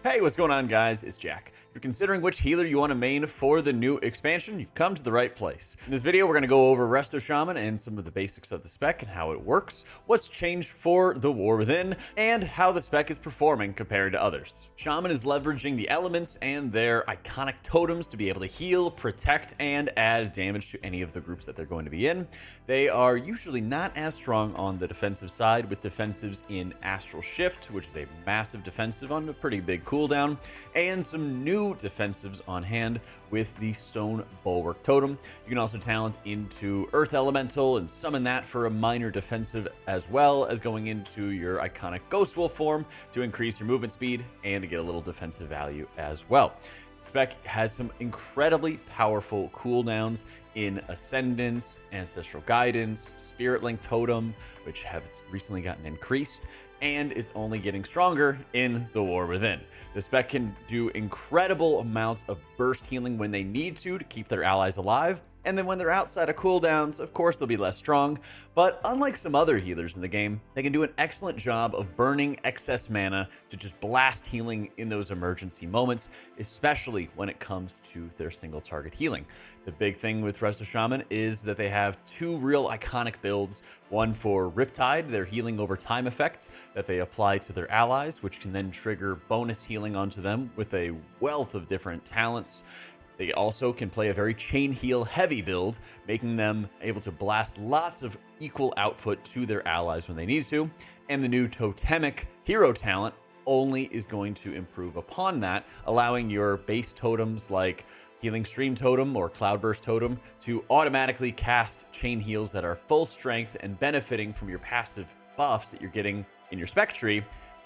Hey, what's going on, guys? It's Jack. If you're considering which healer you want to main for the new expansion, you've come to the right place. In this video, we're going to go over Resto Shaman and some of the basics of the spec and how it works, what's changed for the War Within, and how the spec is performing compared to others. Shaman is leveraging the elements and their iconic totems to be able to heal, protect, and add damage to any of the groups that they're going to be in. They are usually not as strong on the defensive side, with defensives in Astral Shift, which is a massive defensive on a pretty big cooldown, and some new defensives on hand with the Stone Bulwark Totem. You can also talent into Earth Elemental and summon that for a minor defensive, as well as going into your iconic Ghost Wolf form to increase your movement speed and to get a little defensive value as well. Spec has some incredibly powerful cooldowns in Ascendance, Ancestral Guidance, Spirit Link Totem, which have recently gotten increased, and it's only getting stronger in the War Within. The spec can do incredible amounts of burst healing when they need to keep their allies alive, and then when they're outside of cooldowns, of course they'll be less strong, but unlike some other healers in the game, they can do an excellent job of burning excess mana to just blast healing in those emergency moments, especially when it comes to their single target healing. The big thing with Resto Shaman is that they have two real iconic builds, one for Riptide, their healing over time effect that they apply to their allies, which can then trigger bonus healing onto them with a wealth of different talents. They also can play a very chain heal heavy build, making them able to blast lots of equal output to their allies when they need to. And the new Totemic hero talent only is going to improve upon that, allowing your base totems like Healing Stream Totem or Cloudburst Totem to automatically cast chain heals that are full strength and benefiting from your passive buffs that you're getting in your spec tree,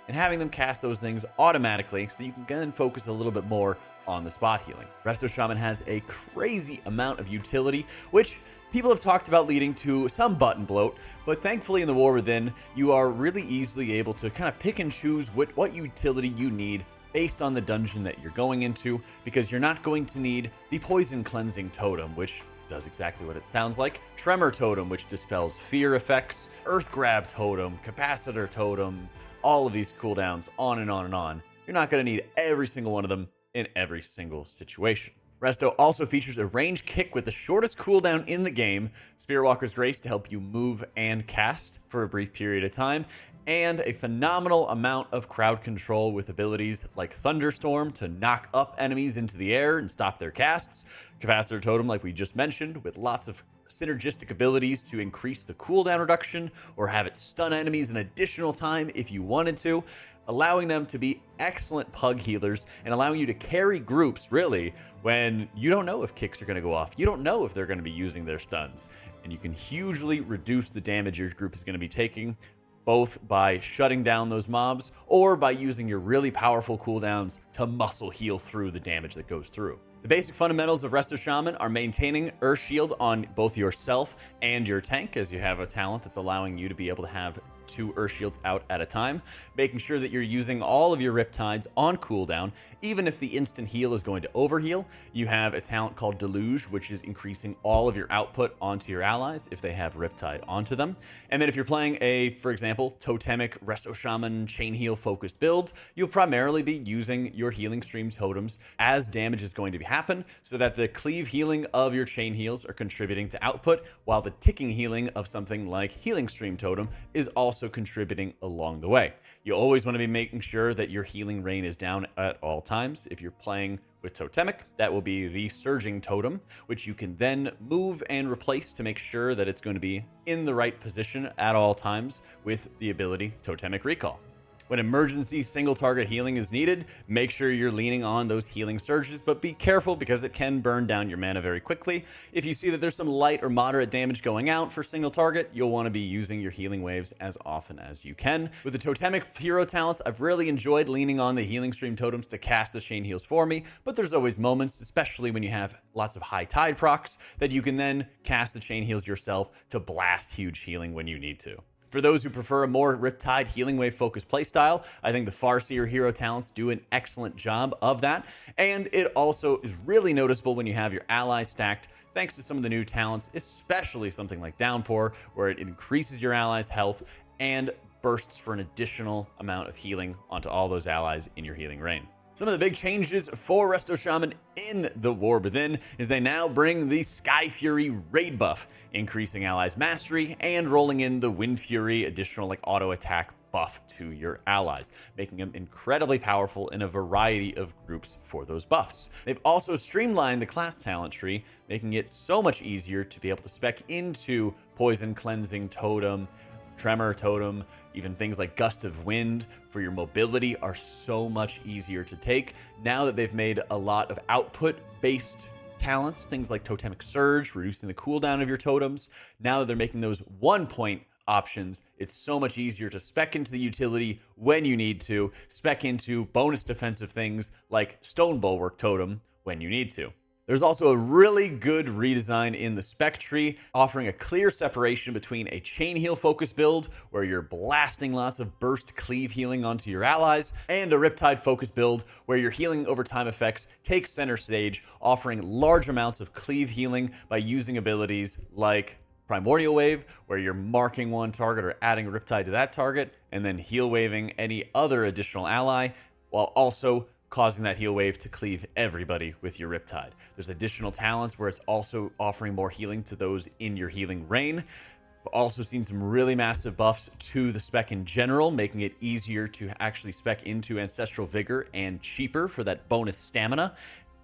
and having them cast those things automatically so that you can then focus a little bit more on the spot healing. Resto Shaman has a crazy amount of utility, which people have talked about leading to some button bloat, but thankfully in the War Within, you are really easily able to kind of pick and choose what utility you need based on the dungeon that you're going into, because you're not going to need the Poison Cleansing Totem, which does exactly what it sounds like, Tremor Totem, which dispels fear effects, Earth Grab Totem, Capacitor Totem, all of these cooldowns, on and on and on. You're not going to need every single one of them in every single situation. Resto also features a range kick with the shortest cooldown in the game, Spirit Walker's Grace to help you move and cast for a brief period of time, and a phenomenal amount of crowd control with abilities like Thunderstorm to knock up enemies into the air and stop their casts, Capacitor Totem like we just mentioned, with lots of synergistic abilities to increase the cooldown reduction or have it stun enemies an additional time if you wanted to, allowing them to be excellent pug healers and allowing you to carry groups really when you don't know if kicks are going to go off. You don't know if they're going to be using their stuns, and you can hugely reduce the damage your group is going to be taking, both by shutting down those mobs or by using your really powerful cooldowns to muscle heal through the damage that goes through. The basic fundamentals of Resto Shaman are maintaining Earth Shield on both yourself and your tank, as you have a talent that's allowing you to be able to have 2 Earth Shields out at a time, making sure that you're using all of your Riptides on cooldown. Even if the instant heal is going to overheal, you have a talent called Deluge, which is increasing all of your output onto your allies if they have Riptide onto them. And then if you're playing a, for example, Totemic Resto Shaman chain heal focused build, you'll primarily be using your Healing Stream Totems as damage is going to happen, so that the cleave healing of your chain heals are contributing to output, while the ticking healing of something like Healing Stream Totem is also contributing along the way. You always want to be making sure that your healing rain is down at all times. If you're playing with Totemic, that will be the Surging Totem, which you can then move and replace to make sure that it's going to be in the right position at all times with the ability Totemic Recall. When emergency single target healing is needed, make sure you're leaning on those healing surges, but be careful because it can burn down your mana very quickly. If you see that there's some light or moderate damage going out for single target, you'll want to be using your healing waves as often as you can. With the Totemic hero talents, I've really enjoyed leaning on the Healing Stream Totems to cast the chain heals for me, but there's always moments, especially when you have lots of high tide procs, that you can then cast the chain heals yourself to blast huge healing when you need to. For those who prefer a more Riptide Healing Wave focused playstyle, I think the Farseer hero talents do an excellent job of that, and it also is really noticeable when you have your allies stacked thanks to some of the new talents, especially something like Downpour, where it increases your allies' health and bursts for an additional amount of healing onto all those allies in your healing rain. Some of the big changes for Resto Shaman in the War Within is they now bring the Sky Fury raid buff, increasing allies' mastery and rolling in the Wind Fury additional like auto attack buff to your allies, making them incredibly powerful in a variety of groups for those buffs. They've also streamlined the class talent tree, making it so much easier to be able to spec into Poison Cleansing Totem, Tremor Totem, even things like Gust of Wind for your mobility are so much easier to take now that they've made a lot of output-based talents, things like Totemic Surge, reducing the cooldown of your totems. Now that they're making those 1-point options, it's so much easier to spec into the utility when you need to, spec into bonus defensive things like Stone Bulwark Totem when you need to. There's also a really good redesign in the spec tree, offering a clear separation between a chain heal focus build, where you're blasting lots of burst cleave healing onto your allies, and a Riptide focus build, where your healing over time effects take center stage, offering large amounts of cleave healing by using abilities like Primordial Wave, where you're marking one target or adding Riptide to that target, and then heal waving any other additional ally, while also causing that heal wave to cleave everybody with your Riptide. There's additional talents where it's also offering more healing to those in your healing rain. We've also seen some really massive buffs to the spec in general, making it easier to actually spec into Ancestral Vigor and cheaper for that bonus stamina,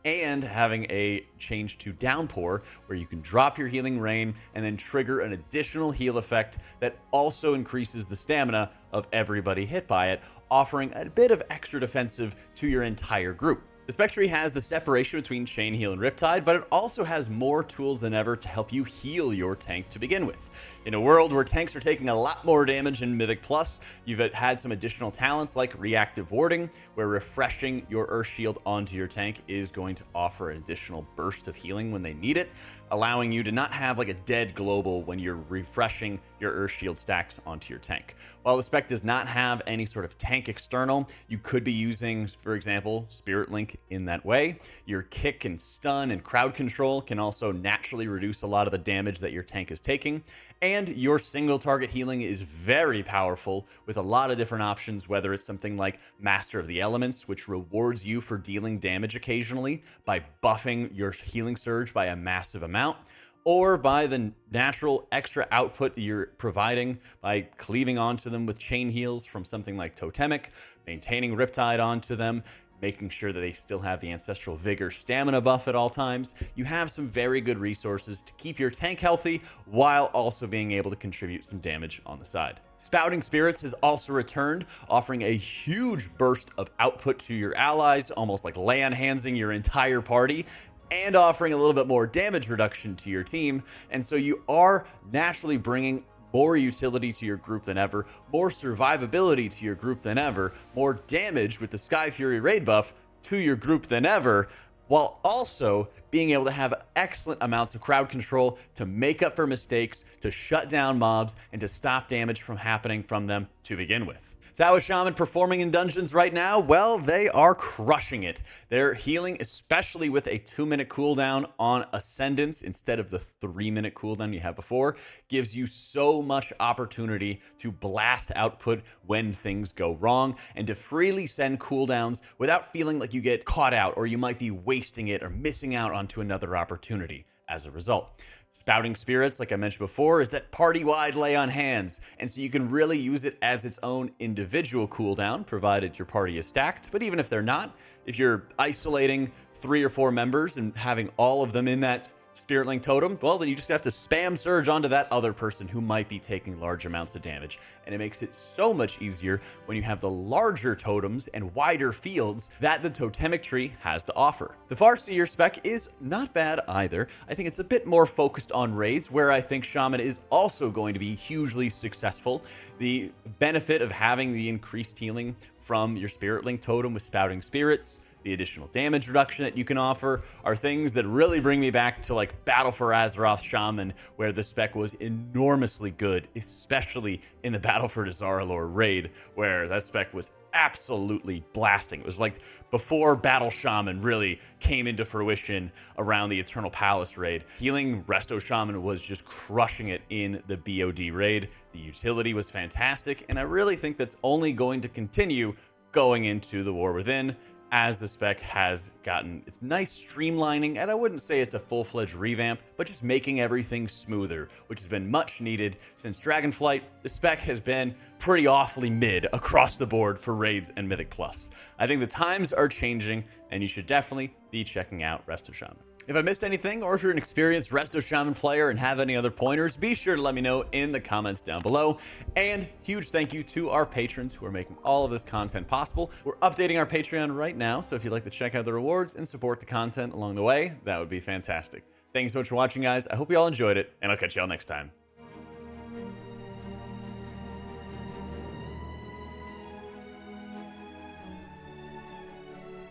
and having a change to Downpour, where you can drop your healing rain and then trigger an additional heal effect that also increases the stamina of everybody hit by it, offering a bit of extra defensive to your entire group. The spec tree has the separation between Chain Heal and Riptide, but it also has more tools than ever to help you heal your tank to begin with. In a world where tanks are taking a lot more damage in Mythic Plus, you've had some additional talents like Reactive Warding, where refreshing your Earth Shield onto your tank is going to offer an additional burst of healing when they need it, allowing you to not have like a dead global when you're refreshing your Earth Shield stacks onto your tank. While the spec does not have any sort of tank external, you could be using, for example, Spirit Link in that way. Your kick and stun and crowd control can also naturally reduce a lot of the damage that your tank is taking. And your single target healing is very powerful with a lot of different options, whether it's something like Master of the Elements, which rewards you for dealing damage occasionally by buffing your healing surge by a massive amount, or by the natural extra output you're providing by cleaving onto them with chain heals from something like Totemic, maintaining Riptide onto them, making sure that they still have the Ancestral Vigor stamina buff at all times. You have some very good resources to keep your tank healthy while also being able to contribute some damage on the side. Spouting Spirits has also returned, offering a huge burst of output to your allies, almost like lay-on-handsing your entire party, and offering a little bit more damage reduction to your team. And so you are naturally bringing more utility to your group than ever, more survivability to your group than ever, more damage with the Sky Fury raid buff to your group than ever, while also being able to have excellent amounts of crowd control to make up for mistakes, to shut down mobs, and to stop damage from happening from them to begin with. So how is Shaman performing in dungeons right now? Well, they are crushing it. They're healing, especially with a 2-minute cooldown on Ascendance instead of the 3-minute cooldown you had before. Gives you so much opportunity to blast output when things go wrong and to freely send cooldowns without feeling like you get caught out or you might be wasting it or missing out onto another opportunity as a result. Spouting Spirits, like I mentioned before, is that party-wide lay on hands, and so you can really use it as its own individual cooldown, provided your party is stacked. But even if they're not, if you're isolating 3 or 4 members and having all of them in that Spirit Link Totem, well, then you just have to spam Surge onto that other person who might be taking large amounts of damage. And it makes it so much easier when you have the larger totems and wider fields that the Totemic tree has to offer. The Farseer spec is not bad either. I think it's a bit more focused on raids, where I think Shaman is also going to be hugely successful. The benefit of having the increased healing from your Spirit Link Totem with Spouting Spirits, the additional damage reduction that you can offer, are things that really bring me back to like Battle for Azeroth Shaman, where the spec was enormously good, especially in the Battle for Dazar'alor raid, where that spec was absolutely blasting. It was like before Battle Shaman really came into fruition around the Eternal Palace raid. Healing Resto Shaman was just crushing it in the BOD raid. The utility was fantastic, and I really think that's only going to continue going into the War Within. as the spec has gotten its nice streamlining, and I wouldn't say it's a full-fledged revamp, but just making everything smoother, which has been much needed since Dragonflight. The spec has been pretty awfully mid across the board for raids and Mythic Plus. I think the times are changing, and you should definitely be checking out Resto Shaman. If I missed anything, or if you're an experienced Resto Shaman player and have any other pointers, be sure to let me know in the comments down below. And huge thank you to our patrons who are making all of this content possible. We're updating our Patreon right now, so if you'd like to check out the rewards and support the content along the way, that would be fantastic. Thanks so much for watching, guys. I hope you all enjoyed it, and I'll catch you all next time.